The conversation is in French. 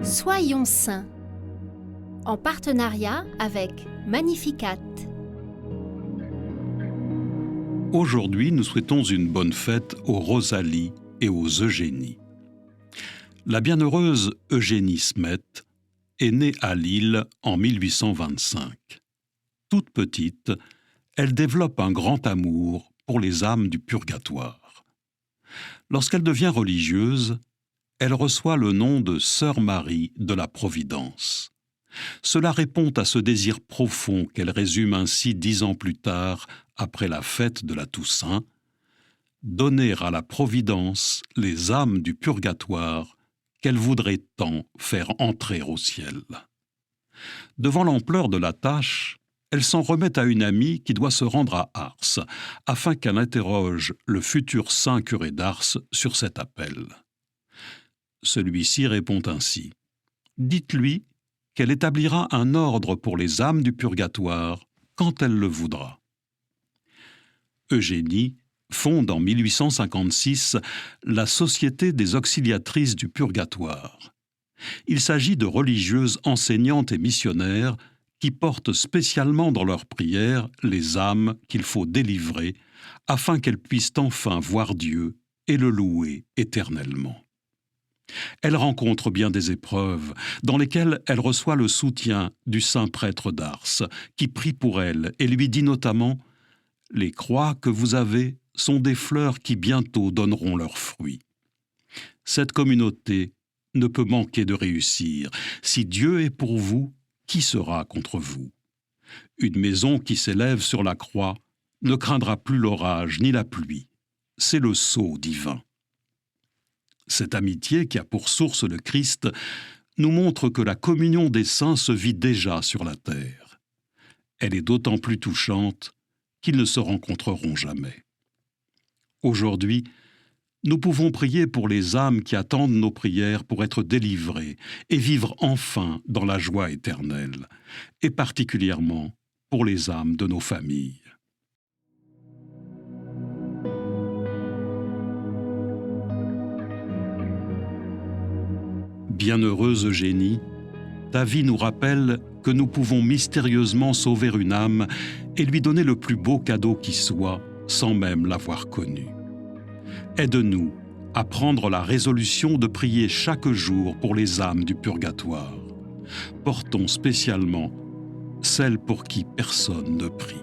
Soyons saints, en partenariat avec Magnificat. Aujourd'hui, nous souhaitons une bonne fête aux Rosalie et aux Eugénie. La bienheureuse Eugénie Smet est née à Lille en 1825. Toute petite, elle développe un grand amour pour les âmes du purgatoire. Lorsqu'elle devient religieuse, elle reçoit le nom de Sœur Marie de la Providence. Cela répond à ce désir profond qu'elle résume ainsi 10 ans plus tard, après la fête de la Toussaint: donner à la Providence les âmes du purgatoire qu'elle voudrait tant faire entrer au ciel. Devant l'ampleur de la tâche, elle s'en remet à une amie qui doit se rendre à Ars, afin qu'elle interroge le futur saint curé d'Ars sur cet appel. Celui-ci répond ainsi: « Dites-lui qu'elle établira un ordre pour les âmes du purgatoire quand elle le voudra. » Eugénie fonde en 1856 la Société des auxiliatrices du purgatoire. Il s'agit de religieuses enseignantes et missionnaires qui portent spécialement dans leurs prières les âmes qu'il faut délivrer afin qu'elles puissent enfin voir Dieu et le louer éternellement. Elle rencontre bien des épreuves dans lesquelles elle reçoit le soutien du saint prêtre d'Ars, qui prie pour elle et lui dit notamment: « Les croix que vous avez sont des fleurs qui bientôt donneront leurs fruits. Cette communauté ne peut manquer de réussir. Si Dieu est pour vous, qui sera contre vous? Une maison qui s'élève sur la croix ne craindra plus l'orage ni la pluie. C'est le sceau divin. » Cette amitié qui a pour source le Christ nous montre que la communion des saints se vit déjà sur la terre. Elle est d'autant plus touchante qu'ils ne se rencontreront jamais. Aujourd'hui, nous pouvons prier pour les âmes qui attendent nos prières pour être délivrées et vivre enfin dans la joie éternelle, et particulièrement pour les âmes de nos familles. Bienheureuse Eugénie, ta vie nous rappelle que nous pouvons mystérieusement sauver une âme et lui donner le plus beau cadeau qui soit, sans même l'avoir connue. Aide-nous à prendre la résolution de prier chaque jour pour les âmes du purgatoire. Portons spécialement celles pour qui personne ne prie.